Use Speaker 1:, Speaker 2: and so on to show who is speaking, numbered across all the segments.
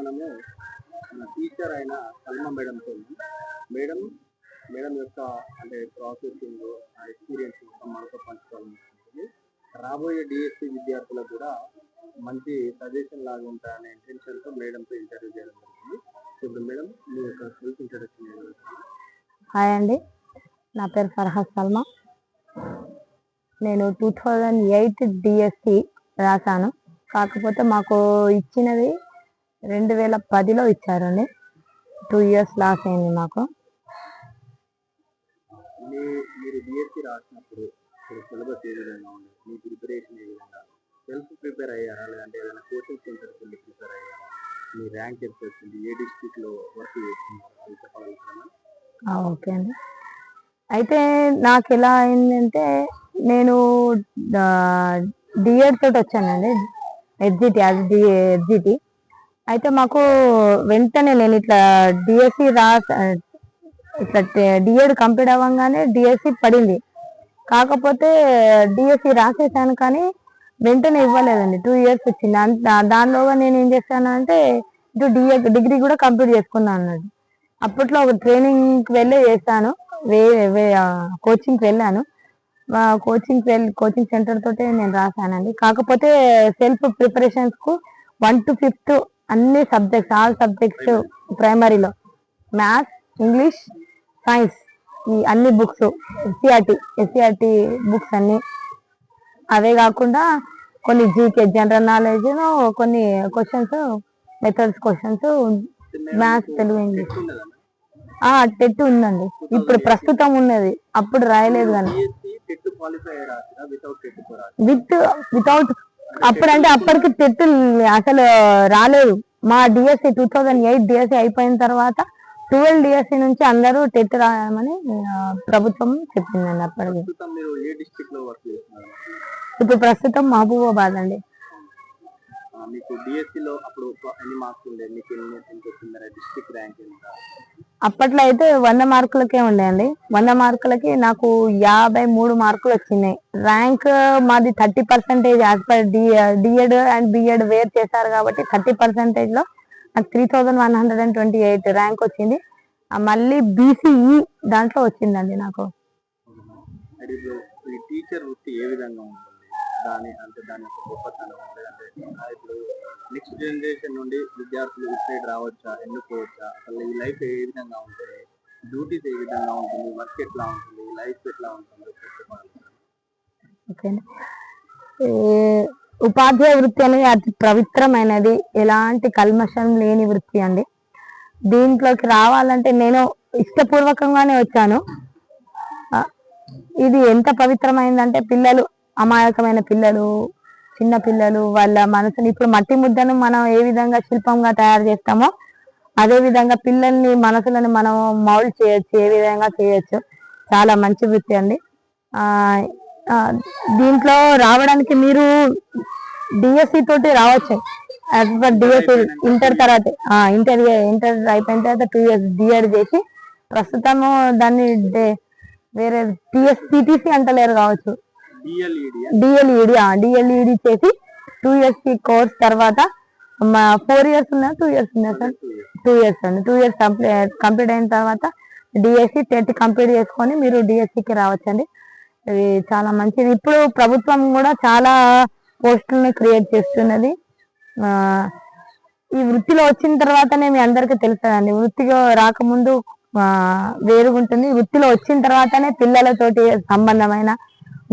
Speaker 1: మనము మన టీచర్ అయిన సల్మా మేడంతో మేడం మేడం యొక్క అంటే ప్రాసెసింగ్ ఎక్స్పీరియన్స్ మొత్తం మనతో పంచుకోవాలనుకుంటుంది. రాబోయే డిఎస్సి విద్యార్థులకు కూడా మంచి సజెషన్ లాగా ఉంటాయనే ఇంటెన్షన్తో మేడంతో ఇంటర్వ్యూ చేయడం జరుగుతుంది. ఇప్పుడు మేడం మీ యొక్క సెల్ఫ్ ఇంట్రడక్షన్ జరుగుతుంది.
Speaker 2: హాయ్ అండి, నా పేరు ఫర్హాద్ సల్మా. నేను 2008 డిఎస్సి రాశాను. కాకపోతే మాకు ఇచ్చినది 2010లో ఇచ్చారండి. 2 ఇయర్స్ లాస్ అయింది మాకు.
Speaker 1: మీరు డిఎస్సి రాసినప్పుడు సిలబస్ ఏ విధంగా ఉంది, మీ ప్రిపరేషన్ ఏ విధంగా, సెల్ఫ్ ప్రిపేర్ అయ్యారా లేదంటే ఏదైనా కోచింగ్ సెంటర్కి వెళ్ళి ప్రిపేర్ అయ్యారా, మీ ర్యాంక్ ఎంత వచ్చింది, ఏ డిస్ట్రిక్ట్లో వర్క్ చేస్తున్నారు అది చెప్పగలుగుతారా?
Speaker 2: ఓకే అండి. అయితే నాకు ఎలా అయిందంటే, నేను డిఎడ్ తోటి వచ్చానండి, ఎస్జిటి. అయితే మాకు వెంటనే నేను ఇట్లా డిఎస్సి ఇట్లా డిఎడ్ కంప్లీట్ అవ్వగానే డిఎస్సి పడింది. కాకపోతే డిఎస్సి రాసేసాను కానీ వెంటనే ఇవ్వలేదండి. 2 ఇయర్స్ వచ్చింది. దానిలోగా నేను ఏం చేశానంటే ఇటు డిగ్రీ కూడా కంప్లీట్ చేసుకున్నాను అన్నట్టు. అప్పట్లో ఒక ట్రైనింగ్కి వెళ్ళి చేశాను, కోచింగ్కి వెళ్ళాను. కోచింగ్ సెంటర్ తోటే నేను రాశానండి. కాకపోతే సెల్ఫ్ ప్రిపరేషన్స్ కు 1 to 5th అన్ని సబ్జెక్ట్స్, ఆల్ సబ్జెక్ట్స్ ప్రైమరీలో మ్యాథ్స్, ఇంగ్లీష్, సైన్స్, ఈ అన్ని బుక్స్, ఎస్సీఆర్టీ బుక్స్ అన్ని. అవే కాకుండా కొన్ని జీకే జనరల్ నాలెడ్జ్, కొన్ని questions, methods questions, maths, Telugu, English. TET ఉందండి, ఇప్పుడు ప్రస్తుతం ఉన్నది, అప్పుడు రాయలేదు కానీ వితౌట్. అప్పుడంటే అప్పటికి టెట్ అసలు రాలేదు. మా డిఎస్సి 2008 డిఎస్సి అయిపోయిన తర్వాత 12 డిఎస్సి నుంచి అందరూ టెట్ రాయమని ప్రభుత్వం చెప్పిందండి అప్పటికి. ఇప్పుడు ప్రస్తుతం మహబూబాబాద్ అండి. అప్పట్లో అయితే 100 మార్కులకే ఉండేయండి. 100 మార్కులకి నాకు 53 మార్కులు వచ్చినాయి. ర్యాంక్ మాది 30% as per DEd and BEd వేర్ చేశారు కాబట్టి 30% లో నాకు 3128 ర్యాంక్ వచ్చింది. మళ్ళీ బీసీఈ దాంట్లో వచ్చిందండి నాకు.
Speaker 1: ఇప్పుడు నెక్స్ట్ జనరేషన్ నుండి విద్యార్థులు ఇటు రావచ్చా, ఎన్నుకోవచ్చా, అసలు ఈ లైఫ్ ఏ విధంగా ఉంటుంది, డ్యూటీస్ ఏ విధంగా ఉంటుంది, వర్క్ ఎట్లా ఉంటుంది, లైఫ్ ఎట్లా ఉంటుంది?
Speaker 2: ఓకే, ఉపాధ్యాయ వృత్తి అనేది అతి పవిత్రమైనది, ఎలాంటి కల్మషం లేని వృత్తి అండి. దీంట్లోకి రావాలంటే నేను ఇష్టపూర్వకంగానే వచ్చాను. ఇది ఎంత పవిత్రమైందంటే, పిల్లలు, అమాయకమైన పిల్లలు, చిన్న పిల్లలు, వాళ్ళ మనసుని, ఇప్పుడు మట్టి ముద్దను మనం ఏ విధంగా శిల్పంగా తయారు చేస్తామో అదే విధంగా పిల్లల్ని మనసులని మనం మౌల్డ్ చేయొచ్చు, ఏ విధంగా చేయొచ్చు. చాలా మంచి వృత్తి అండి. దీంట్లో రావడానికి మీరు డిఎస్సి తోటి రావచ్చు. యాజ్ పర్ డిఎస్సి ఇంటర్ తర్వాత ఇంటర్ అయిపోయిన తర్వాత 2 ఇయర్స్ డిఎడ్ చేసి, ప్రస్తుతము దాన్ని వేరే టిఎస్పిటిసి అంటలేరు కావచ్చు, డిఎల్ఈడి చేసి 2 ఇయర్స్ కోర్స్ తర్వాత 4 ఇయర్స్ ఉన్నా 2 ఇయర్స్ ఉన్నా సార్, 2 ఇయర్స్ అండి. 2 ఇయర్స్ కంప్లీట్ అయిన తర్వాత డిఎస్సి టెట్ కంప్లీట్ చేసుకొని మీరు డిఎస్సికి రావచ్చండి. ఇది చాలా మంచిది. ఇప్పుడు ప్రభుత్వం కూడా చాలా పోస్టులని క్రియేట్ చేస్తున్నది. ఈ వృత్తిలో వచ్చిన తర్వాతనే మీ అందరికీ తెలుస్తుందండి. వృత్తిలో రాకముందు వేరుగుంటుంది, వృత్తిలో వచ్చిన తర్వాతనే పిల్లలతోటి సంబంధమైన,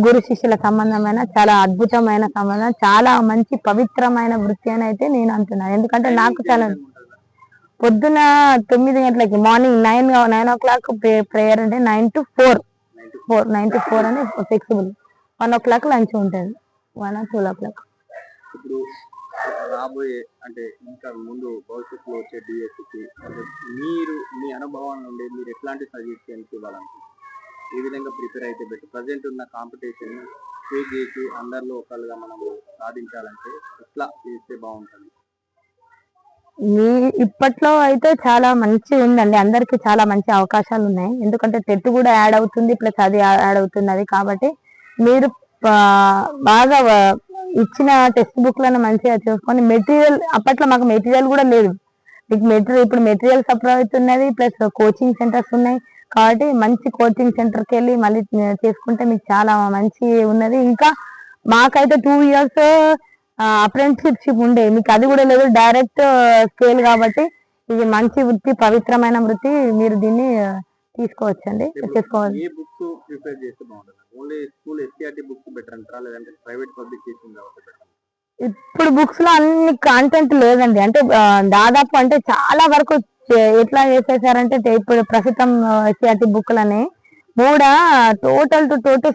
Speaker 2: గురు శిష్యుల సంబంధమైన చాలా అద్భుతమైన సంబంధం, చాలా మంచి పవిత్రమైన వృత్తి అని అయితే నేను అంటున్నాను. ఎందుకంటే నాకు చాలా పొద్దున 9 గంటలకి, మార్నింగ్ 9 o'clock ప్రేయర్ అంటే 9 to 4 అని ఫ్లెక్సిబుల్. 1 o'clock లంచ్ ఉంటుంది, 1 or 2 o'clock.
Speaker 1: ఇప్పుడు రాబోయే అంటే ఇంకా ముందు భవిష్యత్తులో వచ్చే డిఎస్సికి మీరు మీ అనుభవం నుండి మీరు ఎట్లాంటి సజెషన్స్ ఇవ్వాలనుకుంటున్నారు? ఏ విధంగా ప్రిపేర్ అయితే బెటర్? ప్రజెంట్ ఉన్న కాంపిటీషన్ ఫేస్ చేసి అందరిలో ఒకళ్ళుగా మనము సాధించాలంటే ఎట్లా చేస్తే బాగుంటుంది?
Speaker 2: ఇప్పట్లో అయితే చాలా మంచి ఉందండి, అందరికి చాలా మంచి అవకాశాలు ఉన్నాయి. ఎందుకంటే టెట్ కూడా యాడ్ అవుతుంది, ప్లస్ అది యాడ్ అవుతున్నది. కాబట్టి మీరు బాగా ఇచ్చిన టెక్స్ట్ బుక్లను మంచిగా చూసుకొని, మెటీరియల్, అప్పట్లో మాకు మెటీరియల్ కూడా లేదు, మీకు మెటీరియల్ ఇప్పుడు మెటీరియల్ సప్లై అవుతున్నది, ప్లస్ కోచింగ్ సెంటర్స్ ఉన్నాయి. కాబట్టి మంచి కోచింగ్ సెంటర్కి వెళ్ళి మళ్ళీ చేసుకుంటే మీకు చాలా మంచి ఉన్నది. ఇంకా మాకైతే 2 years అప్రెంటిస్షిప్ ఉండే, మీకు అది కూడా లేదు, డైరెక్ట్ స్కేల్. కాబట్టి ఇది మంచి వృత్తి, పవిత్రమైన వృత్తి. మీరు దీన్ని తీసుకోవచ్చండి, చేసుకోవాలి.
Speaker 1: ఏ బుక్స్ ప్రిపేర్ చేస్తే బాగుంటుంది? Only school SCERT books better అంటారా, లేదంటే ప్రైవేట్ పబ్లికేషన్ కాబట్టి బెటర్?
Speaker 2: ఇప్పుడు బుక్స్ లో అన్ని కంటెంట్ లేదండి. అంటే దాదాపు అంటే చాలా వరకు ఎట్లా చేసేసారంటే ఇప్పుడు ప్రస్తుతం ఎస్సీఆర్టీ బుక్లని కూడా టోటల్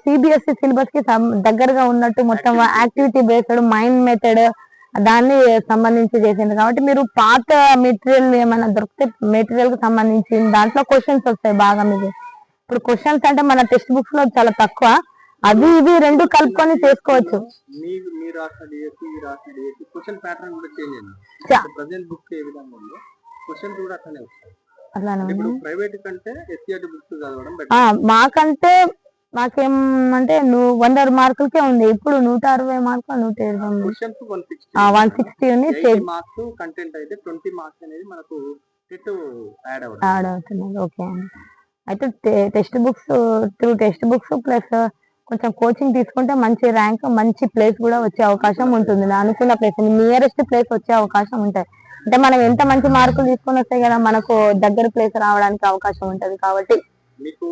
Speaker 2: సిబిఎస్ఈ సిలబస్ కి దగ్గరగా ఉన్నట్టు మొత్తం యాక్టివిటీ బేస్డ్ మైండ్ మెథడ్ దాన్ని సంబంధించి చేసింది. కాబట్టి మీరు పాత మెటీరియల్ ఏమైనా దొరికితే మెటీరియల్ కి సంబంధించి దాంట్లో క్వశ్చన్స్ వస్తాయి బాగా. మీకు ఇప్పుడు క్వశ్చన్స్ అంటే మన టెక్స్ట్ బుక్స్ లో చాలా తక్కువ, అది ఇవి రెండు కలుపుకొని చేసుకోవచ్చు.
Speaker 1: మీరు రాసిన డిఎస్సి, రాసిన డిఎస్సి క్వశ్చన్ ప్యాటర్న్ కూడా చేంజ్ అయింది. ప్రెజెంట్ బుక్ ఏ విధంగా ఉందో క్వశ్చన్స్ కూడా అట్లనే వస్తాయి. ఇప్పుడు ప్రైవేట్ కంటే ఎస్సీఆర్టీ బుక్స్ చదవడం బెటర్.
Speaker 2: మాకంటే మాకేమంటే 100 మార్కులకే ఉంది. ఇప్పుడు 160 మార్కులు, 120
Speaker 1: క్వశ్చన్స్
Speaker 2: 160 ఉంది.
Speaker 1: మార్క్స్ కంటెంట్ అయితే 20 మార్క్స్ అనేది మనకు
Speaker 2: యాడ్ అవుతుంది. ఓకే అండి. అయితే టెక్స్ట్ బుక్స్ ప్లస్ కొంచెం కోచింగ్ తీసుకుంటే మంచి ర్యాంక్, మంచి ప్లేస్ కూడా వచ్చే అవకాశం ఉంటుంది. అనుకున్న ప్లేస్, నియరెస్ట్ ప్లేస్ వచ్చే అవకాశం ఉంటుంది. అంటే మనం ఎంత మంచి మార్కులు తీసుకొని వస్తే కదా మనకు దగ్గర ప్లేస్ రావడానికి అవకాశం ఉంటది. కాబట్టి
Speaker 1: మీకు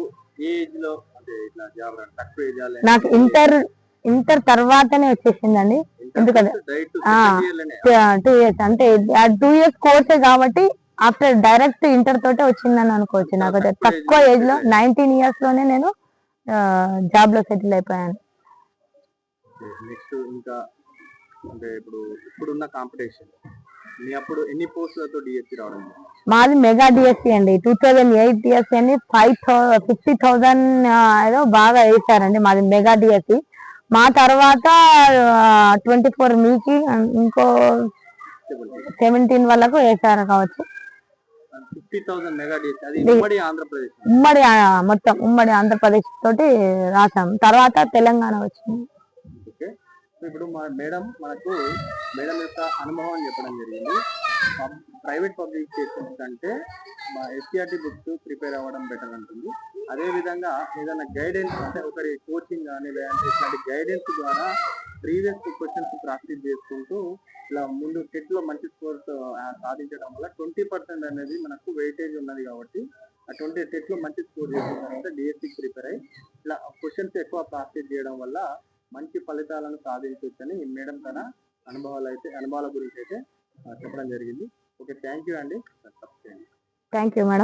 Speaker 1: ఏజ్ లో అంటే ఇట్లా జాబ్ తక్కువ ఏజ్
Speaker 2: నాకు ఇంటర్ తర్వాతనే వచ్చేసిందండి. ఎందుకంటే 2 years అంటే 2 years కోర్సే కాబట్టి ఆఫ్టర్ డైరెక్ట్ ఇంటర్ తోటే వచ్చిందని అనుకోవచ్చు. నాకు తక్కువ ఏజ్ లో 19 years లోనే నేను జాబ్ లో సెటిల్ అయిపోయాను.
Speaker 1: నెక్స్ట్ ఇంకా అంటే ఇప్పుడున్న కాంపిటీషన్ మీ అప్పుడు ఎన్ని పోస్టులతో డిఎస్సి రావడం?
Speaker 2: మాది మెగా డిఎస్సి అండి. 2008 డిఎస్సి అని 50,000 ఏదో బాగా వేసారండి. మాది మెగా డిఎస్సి. మా తర్వాత 24 మీకి ఇంకో 17 వాళ్ళకు వేసారు కావచ్చు.
Speaker 1: 50,000 మెగా డిఎస్సి, అది ఉమ్మడి ఆంధ్రప్రదేశ్,
Speaker 2: మొత్తం ఉమ్మడి ఆంధ్రప్రదేశ్ తోటి రాసాం. తర్వాత తెలంగాణ వచ్చింది.
Speaker 1: ఓకే. ఇప్పుడు మేడం యొక్క అనుభవం చెప్పడం జరిగింది. ప్రైవేట్ పబ్లికేషన్ కంటే మా ఎస్సీఆర్టీ బుక్స్ ప్రిపేర్ అవ్వడం బెటర్ ఉంటుంది. అదే విధంగా ఏదైనా గైడెన్స్ అంటే ఒకరి కోచింగ్ కానీ లేదంటే ఇట్లాంటి గైడెన్స్ ద్వారా ప్రీవియస్ క్వశ్చన్స్ ప్రాక్టీస్ చేసుకుంటూ ఇలా ముందు టెట్ లో మంచి స్కోర్స్ సాధించడం వల్ల 20% అనేది మనకు వెయిటేజ్ ఉన్నది. కాబట్టి ఆ టెట్ లో మంచి స్కోర్ చేసిన తర్వాత డిఎస్సికి ప్రిపేర్ అయ్యి ఇలా క్వశ్చన్స్ ఎక్కువ ప్రాక్టీస్ చేయడం వల్ల మంచి ఫలితాలను సాధించవచ్చని మేడం తన అనుభవాల గురించి అయితే చెప్పడం జరిగింది. ఓకే, థ్యాంక్ యూ అండి.
Speaker 2: Thank you madam.